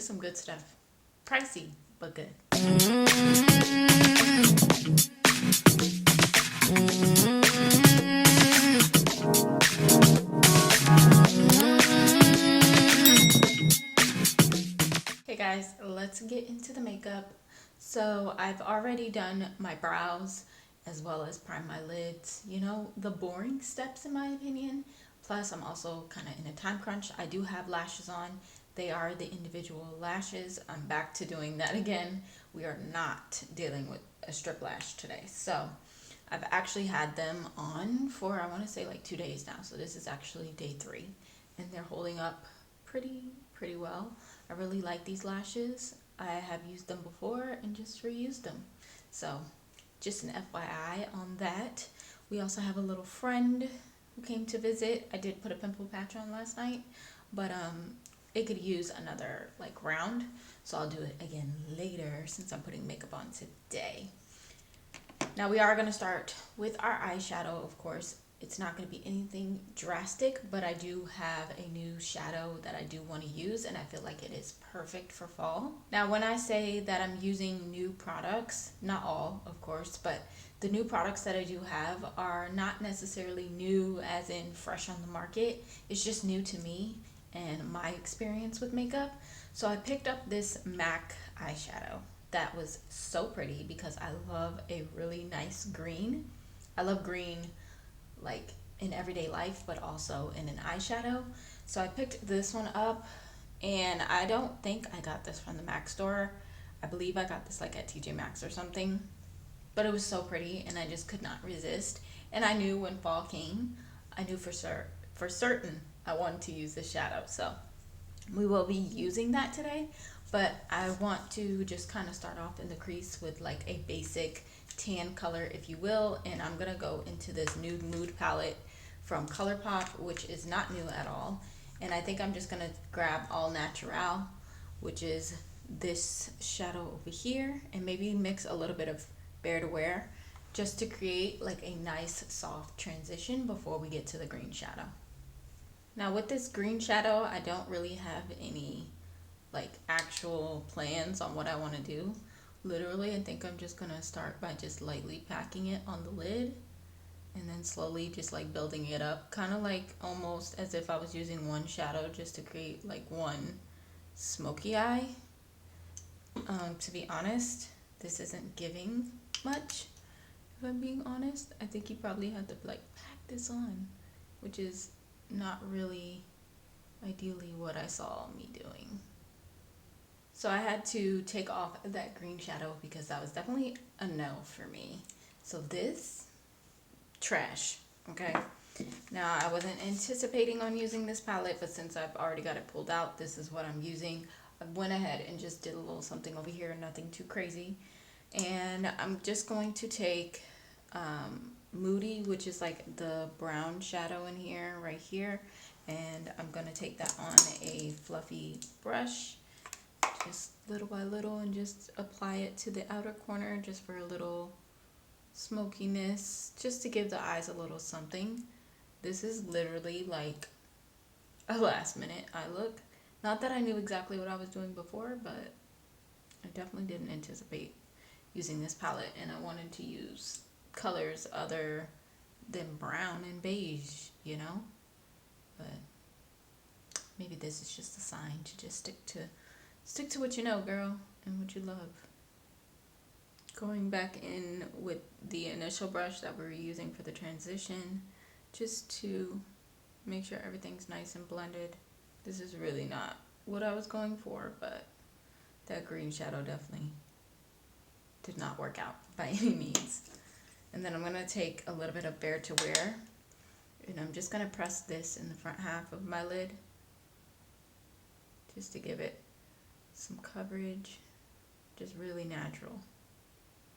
Some good stuff. Pricey, but good. Hey guys, let's get into the makeup. So I've already done my brows as well as prime my lids. You know, the boring steps in my opinion. Plus I'm also kind of in a time crunch. I do have lashes on. They are the individual lashes. I'm back to doing that again. We are not dealing with a strip lash today. So I've actually had them on for, I want to say like 2 days now. So this is actually day 3 and they're holding up pretty well. I really like these lashes. I have used them before and just reused them. So just an FYI on that. We also have a little friend who came to visit. I did put a pimple patch on last night, but it could use another like round. So I'll do it again later since I'm putting makeup on today. Now we are going to start with our eyeshadow, of course. It's not going to be anything drastic, but I do have a new shadow that I do want to use, and I feel like it is perfect for fall. Now, when I say that I'm using new products, not all, of course, but the new products that I do have are not necessarily new as in fresh on the market. It's just new to me and my experience with makeup. So I picked up this MAC eyeshadow that was so pretty because I love a really nice green. I love green like in everyday life, but also in an eyeshadow. So I picked this one up, and I don't think I got this from the MAC store. I believe I got this like at TJ Maxx or something, but it was so pretty and I just could not resist. And I knew when fall came, I knew for certain I wanted to use this shadow. So we will be using that today, but I want to just kind of start off in the crease with like a basic tan color, if you will, and I'm gonna go into this nude mood palette from ColourPop, which is not new at all. And I think I'm just gonna grab All Natural, which is this shadow over here, and maybe mix a little bit of Bare to Wear just to create like a nice soft transition before we get to the green shadow. Now with this green shadow, I don't really have any like actual plans on what I want to do. Literally, I think I'm just gonna start by just lightly packing it on the lid and then slowly just like building it up, kind of like almost as if I was using one shadow just to create like one smoky eye. To be honest, this isn't giving much, if I'm being honest. I think you probably have to like pack this on, which is not really ideally what I saw me doing. So I had to take off that green shadow because that was definitely a no for me. So this, trash, okay? Now I wasn't anticipating on using this palette, but since I've already got it pulled out, this is what I'm using. I went ahead and just did a little something over here, nothing too crazy. And I'm just going to take Moody, which is like the brown shadow in here, right here. And I'm gonna take that on a fluffy brush, just little by little, and just apply it to the outer corner just for a little smokiness, just to give the eyes a little something. This is literally like a last minute eye look. Not that I knew exactly what I was doing before, but I definitely didn't anticipate using this palette, and I wanted to use colors other than brown and beige, you know? But maybe this is just a sign to just stick to what you know, girl, and what you love. Going back in with the initial brush that we were using for the transition, just to make sure everything's nice and blended. This is really not what I was going for, but that green shadow definitely did not work out by any means. And then I'm going to take a little bit of Bare to Wear, and I'm just going to press this in the front half of my lid just to give it some coverage, just really natural.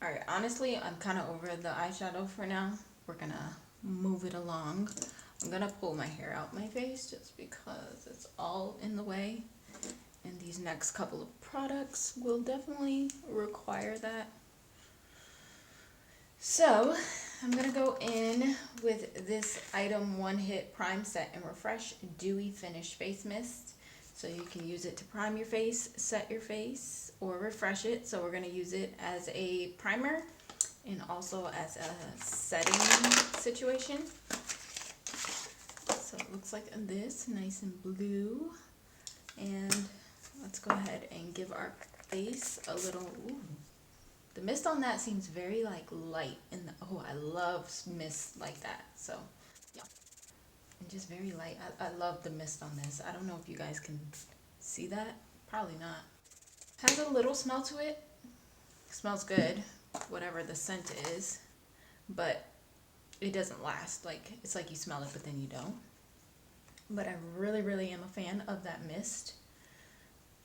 Alright, honestly, I'm kind of over the eyeshadow for now. We're going to move it along. I'm going to pull my hair out my face just because it's all in the way. And these next couple of products will definitely require that. So, I'm going to go in with this Item One Hit Prime Set and Refresh Dewy Finish Face Mist. So you can use it to prime your face, set your face, or refresh it. So we're going to use it as a primer and also as a setting situation. So it looks like this, nice and blue. And let's go ahead and give our face a little, ooh, the mist on that seems very like light in the, oh, I love mist like that. So yeah, and just very light. I love the mist on this. I don't know if you guys can see that. Probably not. Has a little smell to it. Smells good, whatever the scent is, but it doesn't last. Like, it's like you smell it, but then you don't. But I really, really am a fan of that mist.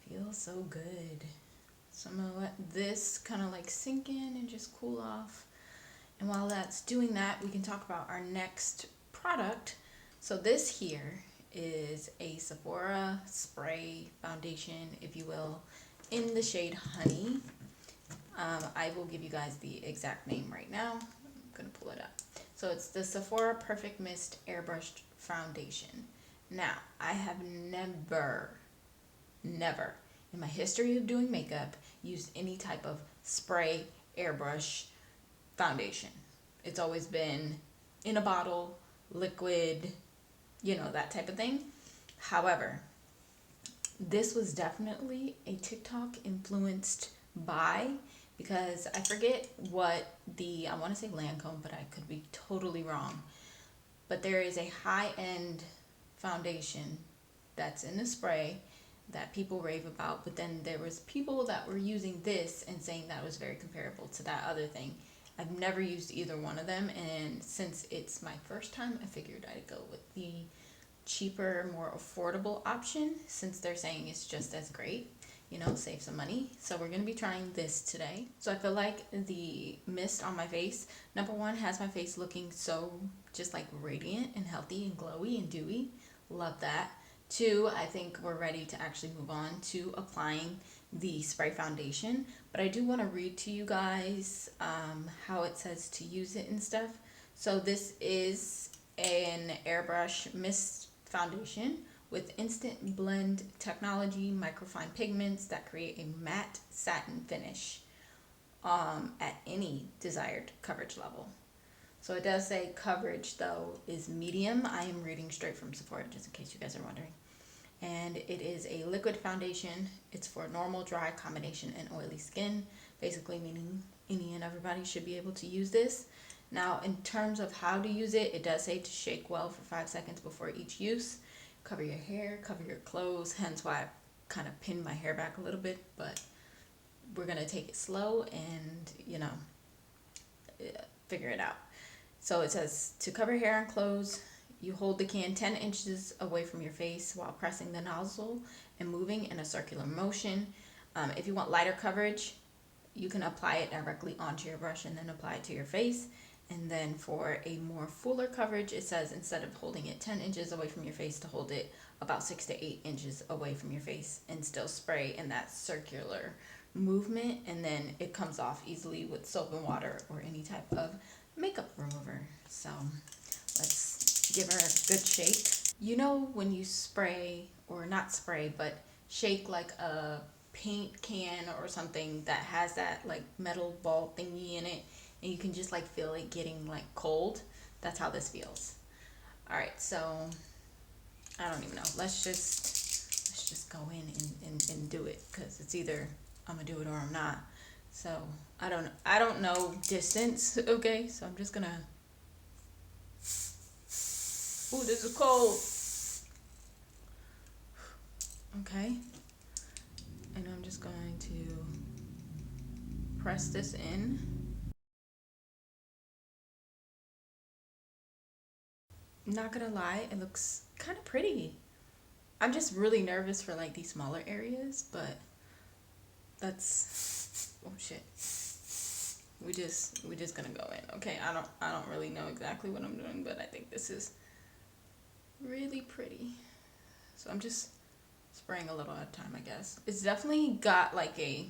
Feels so good. So I'm gonna let this kind of like sink in and just cool off. And while that's doing that, we can talk about our next product. So this here is a Sephora spray foundation, if you will, in the shade Honey. I will give you guys the exact name right now. I'm gonna pull it up. So it's the Sephora Perfect Mist Airbrushed Foundation. Now, I have never in my history of doing makeup used any type of spray airbrush foundation. It's always been in a bottle, liquid, you know, that type of thing. However, this was definitely a TikTok influenced buy, because I forget what I want to say Lancome, but I could be totally wrong. But there is a high-end foundation that's in the spray that people rave about, but then there was people that were using this and saying that was very comparable to that other thing. I've never used either one of them, and since it's my first time, I figured I'd go with the cheaper, more affordable option, since they're saying it's just as great, you know, save some money. So we're going to be trying this today. So I feel like the mist on my face, number one, has my face looking so just like radiant and healthy and glowy and dewy. Love that. Two, I think we're ready to actually move on to applying the spray foundation, but I do want to read to you guys how it says to use it and stuff. So this is an airbrush mist foundation with instant blend technology, microfine pigments that create a matte satin finish at any desired coverage level. So it does say coverage though is medium. I am reading straight from Sephora, just in case you guys are wondering. And it is a liquid foundation. It's for normal, dry, combination, and oily skin, basically meaning any and everybody should be able to use this. Now, in terms of how to use it, it does say to shake well for 5 seconds before each use. Cover your hair, cover your clothes, hence why I kind of pinned my hair back a little bit, but we're going to take it slow and, you know, figure it out. So it says to cover hair and clothes, you hold the can 10 inches away from your face while pressing the nozzle and moving in a circular motion. If you want lighter coverage, you can apply it directly onto your brush and then apply it to your face. And then for a more fuller coverage, it says instead of holding it 10 inches away from your face, to hold it about 6 to 8 inches away from your face and still spray in that circular movement. And then it comes off easily with soap and water or any type of makeup remover. So let's give her a good shake. You know when you spray, or not spray, but shake like a paint can or something that has that like metal ball thingy in it, and you can just like feel it getting like cold? That's how this feels. All right, so I don't even know. Let's just go in and do it, because it's either I'm gonna do it or I'm not. So I don't know distance. Okay, so I'm just gonna. Ooh, this is cold. Okay, and I'm just going to press this in. Not gonna lie, it looks kind of pretty. I'm just really nervous for like these smaller areas, but that's, oh shit. We just gonna go in. Okay, I don't really know exactly what I'm doing, but I think this is really pretty. So I'm just spraying a little at a time, I guess. It's definitely got like a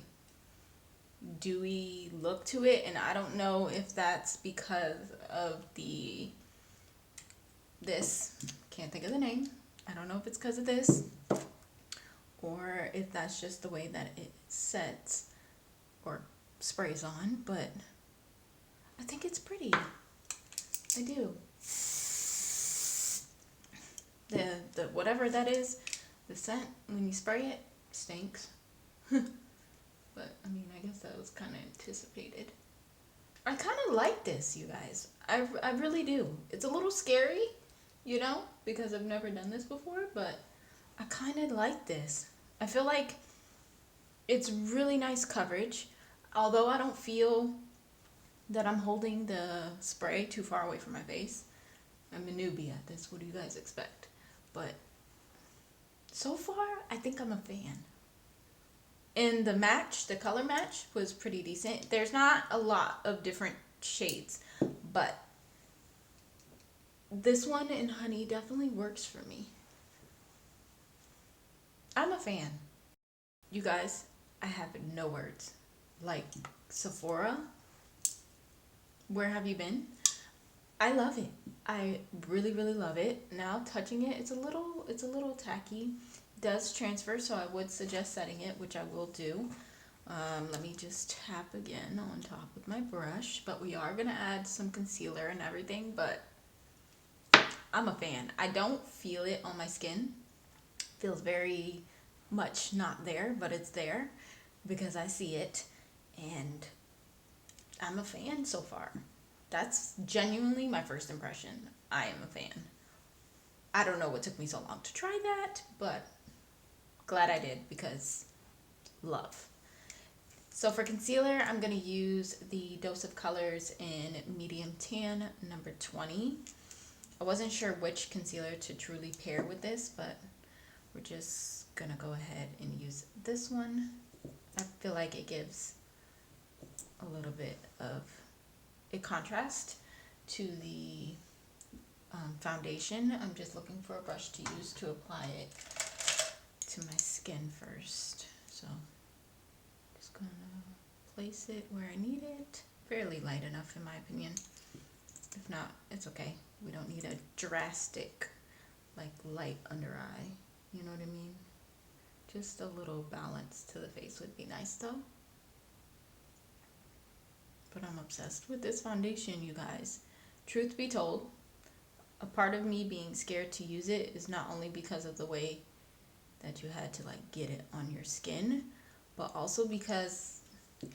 dewy look to it, and I don't know if that's because of this, can't think of the name. I don't know if it's because of this or if that's just the way that it sets or sprays on, but I think it's pretty. I do. The whatever that is, the scent when you spray it stinks. But I mean, I guess that was kind of anticipated. I kind of like this, you guys. I really do. It's a little scary, you know, because I've never done this before, but I kind of like this. I feel like it's really nice coverage, although I don't feel that I'm holding the spray too far away from my face. I'm a newbie at this. What do you guys expect? But so far, I think I'm a fan. And the color match was pretty decent. There's not a lot of different shades, but this one in Honey definitely works for me. I'm a fan. You guys, I have no words. Like Sephora, where have you been? I love it. I really, really love it. Now touching it, it's a little tacky. It does transfer, so I would suggest setting it, which I will do. Let me just tap again on top with my brush, but we are gonna add some concealer and everything, but I'm a fan. I don't feel it on my skin. Feels very much not there, but it's there because I see it, and I'm a fan so far. That's genuinely my first impression. I am a fan. I don't know what took me so long to try that, but glad I did because love. So for concealer, I'm going to use the Dose of Colors in Medium Tan number 20. I wasn't sure which concealer to truly pair with this, but we're just going to go ahead and use this one. I feel like it gives a little bit of a contrast to the foundation. I'm just looking for a brush to use to apply it to my skin first. So just gonna place it where I need it. Fairly light enough in my opinion. If not, it's okay. We don't need a drastic like light under eye. You know what I mean? Just a little balance to the face would be nice though. But I'm obsessed with this foundation, you guys. Truth be told, a part of me being scared to use it is not only because of the way that you had to like get it on your skin, but also because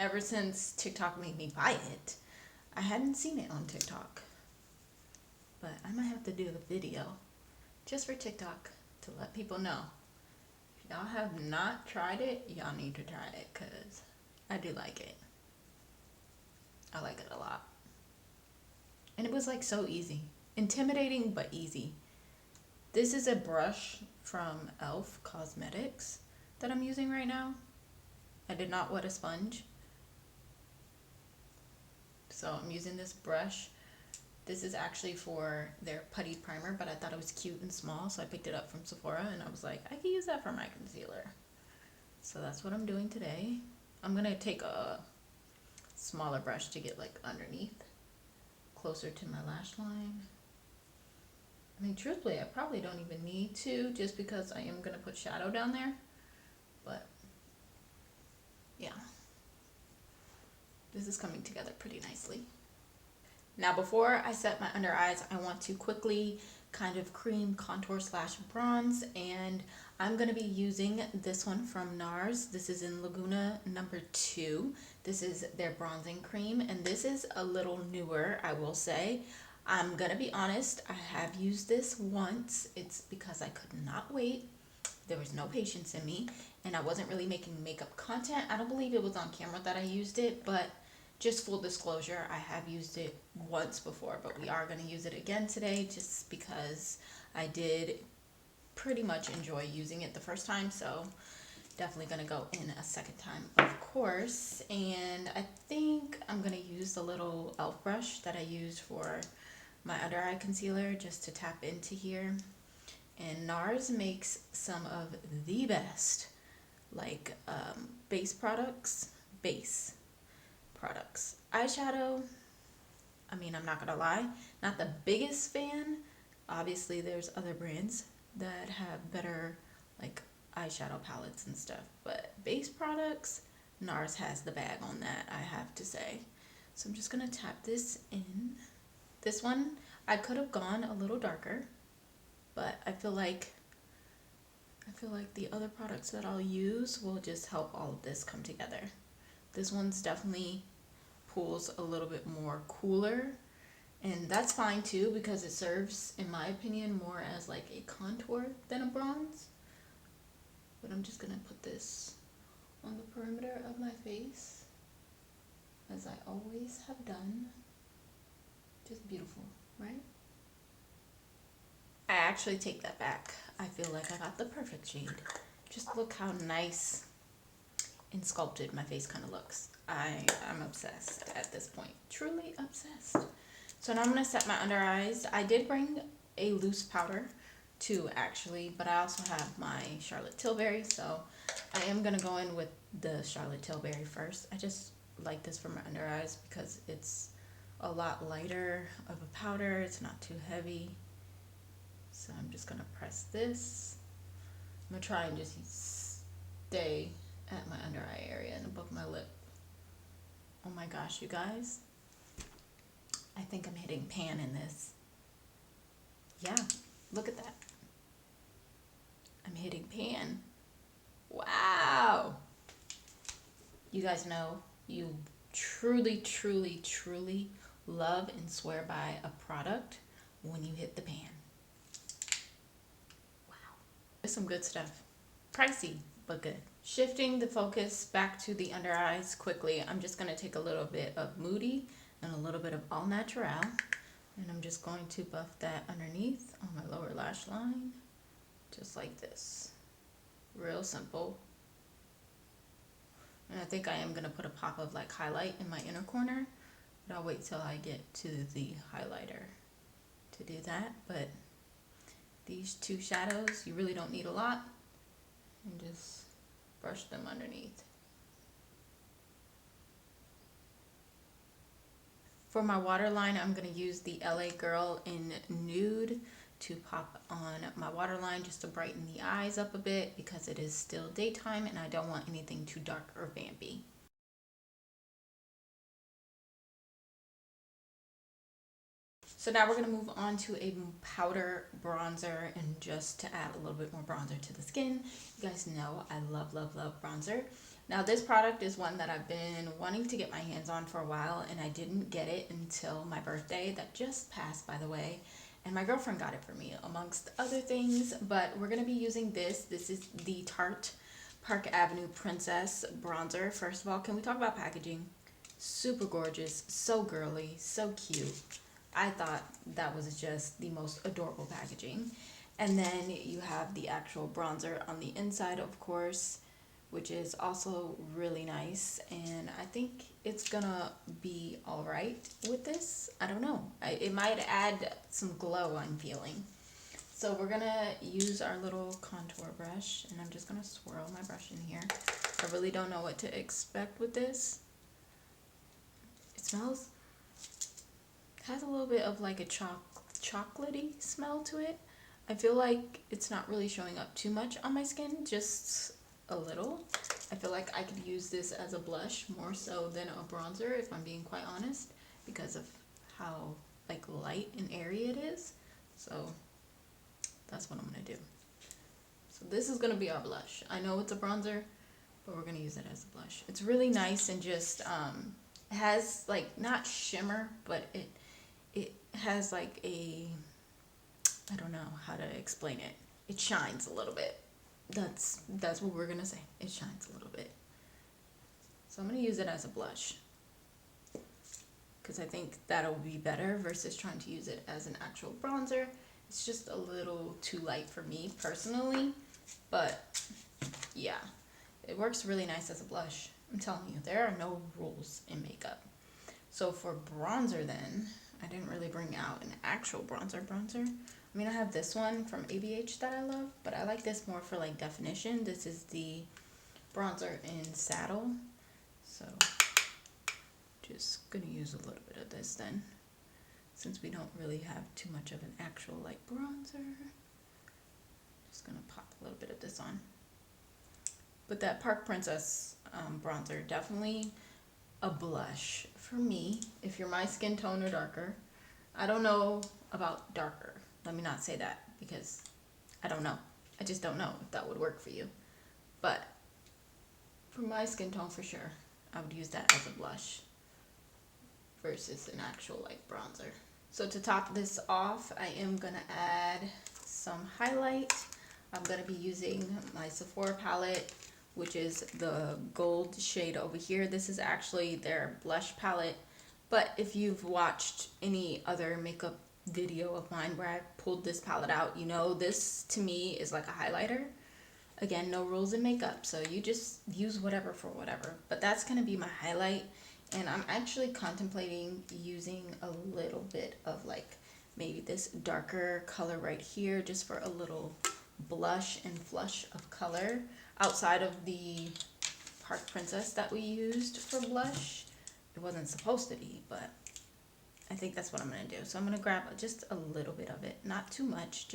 ever since TikTok made me buy it, I hadn't seen it on TikTok. But I might have to do a video just for TikTok to let people know. If y'all have not tried it, y'all need to try it because I do like it. I like it a lot. And it was like so easy. Intimidating, but easy. This is a brush from e.l.f. Cosmetics that I'm using right now. I did not wet a sponge. So I'm using this brush. This is actually for their putty primer, but I thought it was cute and small, so I picked it up from Sephora and I was like, I could use that for my concealer. So that's what I'm doing today. I'm gonna take a smaller brush to get like underneath, closer to my lash line. I mean, truthfully, I probably don't even need to just because I am gonna put shadow down there, but yeah, this is coming together pretty nicely. Now before I set my under eyes, I want to quickly kind of cream contour slash bronze, and I'm going to be using this one from NARS. This is in Laguna number 2. This is their bronzing cream, and this is a little newer, I will say. I'm going to be honest, I have used this once. It's because I could not wait. There was no patience in me, and I wasn't really making makeup content. I don't believe it was on camera that I used it, but just full disclosure, I have used it once before, but we are going to use it again today just because I did pretty much enjoy using it the first time, so definitely going to go in a second time, of course. And I think I'm going to use the little e.l.f. brush that I used for my under eye concealer just to tap into here. And NARS makes some of the best like base products. Eyeshadow, I mean, I'm not gonna lie, not the biggest fan. Obviously there's other brands that have better like eyeshadow palettes and stuff. But base products, NARS has the bag on that, I have to say. So I'm just gonna tap this in. This one, I could have gone a little darker, but I feel like the other products that I'll use will just help all of this come together. This one's definitely pulls a little bit more cooler, and that's fine too because it serves, in my opinion, more as like a contour than a bronze. But I'm just gonna put this on the perimeter of my face, as I always have done. Just beautiful, right? I actually take that back. I feel like I got the perfect shade. Just look how nice and sculpted my face kind of looks. I'm obsessed at this point. Truly obsessed. So now I'm going to set my under eyes. I did bring a loose powder too, actually, but I also have my Charlotte Tilbury, so I am going to go in with the Charlotte Tilbury first. I just like this for my under eyes because it's a lot lighter of a powder. It's not too heavy. So I'm just gonna press this. I'm gonna try and just stay at my under eye area and above my lip. Oh my gosh, you guys. I think I'm hitting pan in this. Yeah, look at that. I'm hitting pan. Wow. You guys know you truly, truly, truly love and swear by a product when you hit the pan. There's some good stuff. Pricey, but good. Shifting the focus back to the under eyes quickly, I'm just going to take a little bit of Moody and a little bit of All Natural, and I'm just going to buff that underneath on my lower lash line, just like this. Real simple. And I think I am going to put a pop of like highlight in my inner corner, but I'll wait till I get to the highlighter to do that. But these two shadows, you really don't need a lot, and just brush them underneath. For my waterline, I'm going to use the LA Girl in Nude to pop on my waterline just to brighten the eyes up a bit because it is still daytime and I don't want anything too dark or vampy. So now we're going to move on to a powder bronzer, and just to add a little bit more bronzer to the skin. You guys know I love, love, love bronzer. Now this product is one that I've been wanting to get my hands on for a while, and I didn't get it until my birthday that just passed, by the way. And my girlfriend got it for me amongst other things, but we're going to be using this. This is the Tarte Park Avenue Princess bronzer. First of all, can we talk about packaging? Super gorgeous, so girly, so cute. I thought that was just the most adorable packaging. And then you have the actual bronzer on the inside, of course, which is also really nice. And I think it's gonna be all right with this. I don't know. It might add some glow, I'm feeling. So we're gonna use our little contour brush, and I'm just gonna swirl my brush in here. I really don't know what to expect with this. It smells, has a little bit of like a chocolatey smell to it. I feel like it's not really showing up too much on my skin, just a little. I feel like I could use this as a blush more so than a bronzer, if I'm being quite honest, because of how like light and airy it is. So that's what I'm gonna do. So this is gonna be our blush. I know it's a bronzer, but we're gonna use it as a blush. It's really nice and just it has like not shimmer, but it has like a, I don't know how to explain it. It shines a little bit. That's what we're gonna say. It shines a little bit. So I'm gonna use it as a blush because I think that'll be better versus trying to use it as an actual bronzer. It's just a little too light for me personally, but yeah, it works really nice as a blush. I'm telling you, there are no rules in makeup. So for bronzer then, I didn't really bring out an actual bronzer. I mean, I have this one from ABH that I love, but I like this more for like definition. This is the bronzer in Saddle. So just gonna use a little bit of this then, since we don't really have too much of an actual like bronzer. Just gonna pop a little bit of this on. But that Park Princess bronzer, definitely a blush for me if you're my skin tone or darker. I don't know about darker. Let me not say that because I don't know. I just don't know if that would work for you. But for my skin tone, for sure, I would use that as a blush versus an actual like bronzer. So to top this off, I am gonna add some highlight. I'm gonna be using my Sephora palette, which is the gold shade over here. This is actually their blush palette, but if you've watched any other makeup video of mine where I pulled this palette out, you know this to me is like a highlighter. Again, no rules in makeup, so you just use whatever for whatever. But that's gonna be my highlight, and I'm actually contemplating using a little bit of like maybe this darker color right here just for a little blush and flush of color outside of the Park Princess that we used for blush. It wasn't supposed to be, but I think that's what I'm gonna do. So I'm gonna grab just a little bit of it, not too much,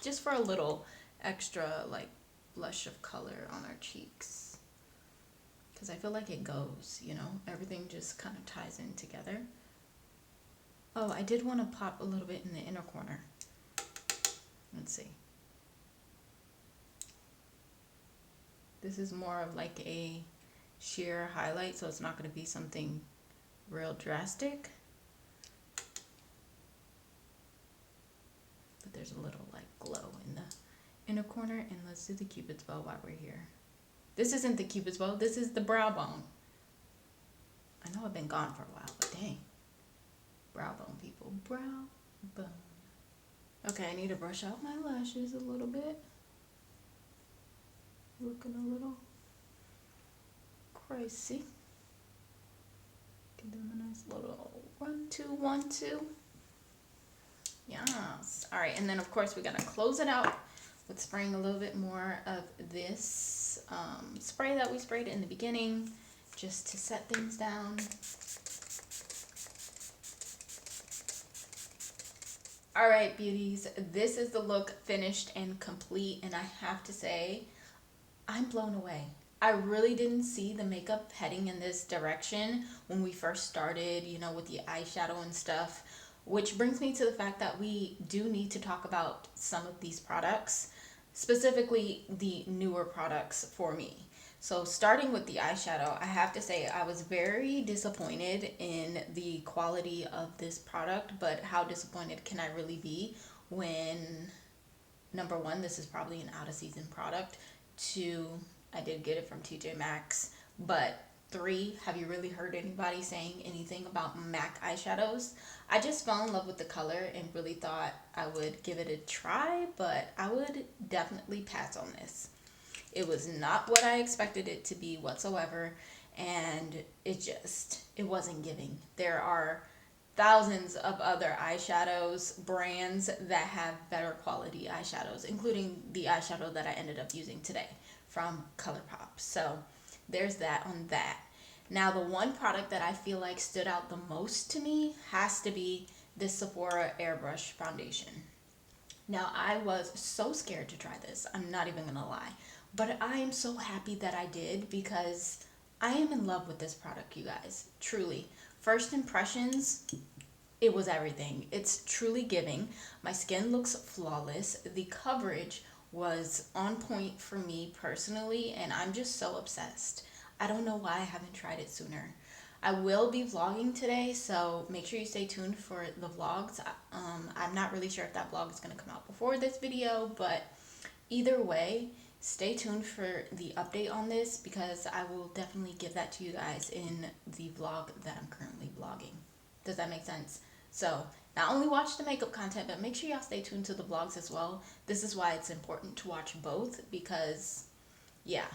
just for a little extra like blush of color on our cheeks, because I feel like it goes, you know, everything just kind of ties in together. Oh, I did want to pop a little bit in the inner corner. Let's see. This is more of like a sheer highlight, so it's not going to be something real drastic. But there's a little like glow in the inner corner, and let's do the Cupid's bow while we're here. This isn't the Cupid's bow, this is the brow bone. I know I've been gone for a while, but dang. Brow bone, people. Brow bone. Okay, I need to brush out my lashes a little bit. Looking a little crazy. Give them a nice little 1, 2, 1, 2. Yes. All right, and then of course we're gonna close it out with spraying a little bit more of this spray that we sprayed in the beginning, just to set things down. All right, beauties, this is the look finished and complete, and I have to say, I'm blown away. I really didn't see the makeup heading in this direction when we first started, you know, with the eyeshadow and stuff, which brings me to the fact that we do need to talk about some of these products, specifically the newer products for me. So starting with the eyeshadow, I have to say I was very disappointed in the quality of this product, but how disappointed can I really be when, number one, this is probably an out of season product. 2, I did get it from TJ Maxx, but 3, have you really heard anybody saying anything about MAC eyeshadows? I just fell in love with the color and really thought I would give it a try, but I would definitely pass on this. It was not what I expected it to be whatsoever, and it wasn't giving. There are thousands of other eyeshadows brands that have better quality eyeshadows, including the eyeshadow that I ended up using today from ColourPop. So there's that on that. Now the one product that I feel like stood out the most to me has to be this Sephora Airbrush foundation. Now I was so scared to try this, I'm not even gonna lie, but I am so happy that I did because I am in love with this product, you guys, truly. First impressions, it was everything. It's truly giving. My skin looks flawless. The coverage was on point for me personally, and I'm just so obsessed. I don't know why I haven't tried it sooner. I will be vlogging today, so make sure you stay tuned for the vlogs. I'm not really sure if that vlog is going to come out before this video, but either way, stay tuned for the update on this because I will definitely give that to you guys in the vlog that I'm currently vlogging. Does that make sense? So not only watch the makeup content, but make sure y'all stay tuned to the vlogs as well. This is why it's important to watch both because, yeah.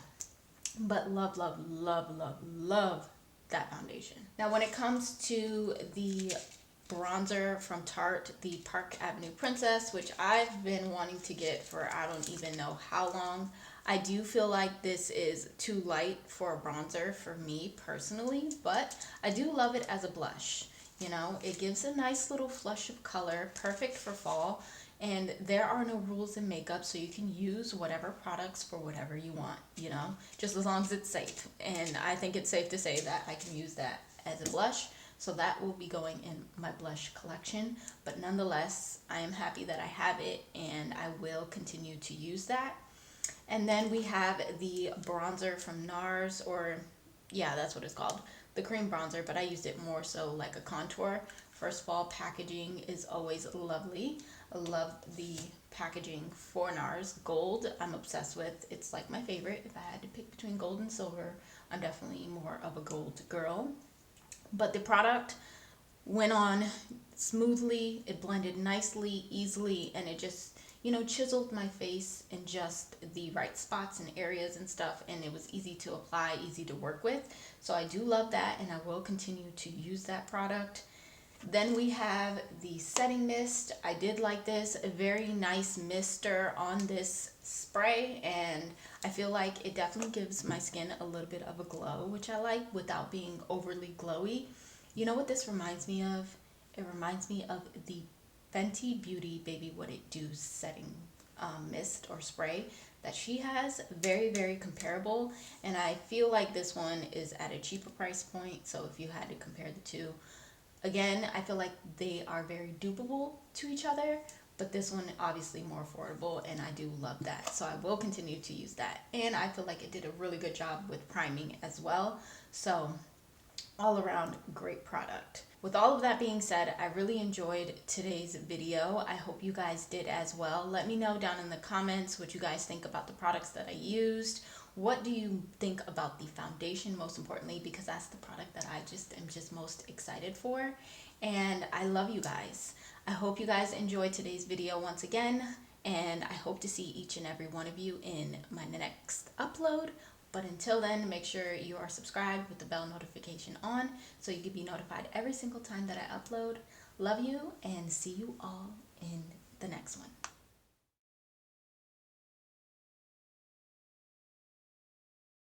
But love, love, love, love, love that foundation. Now when it comes to the bronzer from Tarte, the Park Avenue Princess, which I've been wanting to get for I don't even know how long. I do feel like this is too light for a bronzer for me personally, but I do love it as a blush. You know, it gives a nice little flush of color, perfect for fall. And there are no rules in makeup, so you can use whatever products for whatever you want, you know, just as long as it's safe. And I think it's safe to say that I can use that as a blush. So that will be going in my blush collection. But nonetheless, I am happy that I have it and I will continue to use that. And then we have the bronzer from NARS, or yeah, that's what it's called. The cream bronzer, but I used it more so like a contour. First of all, packaging is always lovely. I love the packaging for NARS. Gold, I'm obsessed with. It's like my favorite. If I had to pick between gold and silver, I'm definitely more of a gold girl. But the product went on smoothly, it blended nicely, easily, and it just, you know, chiseled my face in just the right spots and areas and stuff, and it was easy to apply, easy to work with. So I do love that, and I will continue to use that product. Then we have the setting mist. I did like this, a very nice mister on this spray, and I feel like it definitely gives my skin a little bit of a glow, which I like without being overly glowy. You know what this reminds me of? It reminds me of the Fenty Beauty Baby What It Do setting mist or spray that she has. Very, very comparable, and I feel like this one is at a cheaper price point. So if you had to compare the two, again, I feel like they are very dupable to each other, but this one obviously more affordable, and I do love that. So I will continue to use that. And I feel like it did a really good job with priming as well. So all around great product. With all of that being said, I really enjoyed today's video. I hope you guys did as well. Let me know down in the comments what you guys think about the products that I used. What do you think about the foundation, most importantly, because that's the product that I just am just most excited for. And I love you guys. I hope you guys enjoyed today's video once again, and I hope to see each and every one of you in my next upload. But until then, make sure you are subscribed with the bell notification on so you can be notified every single time that I upload. Love you, and see you all in the next one.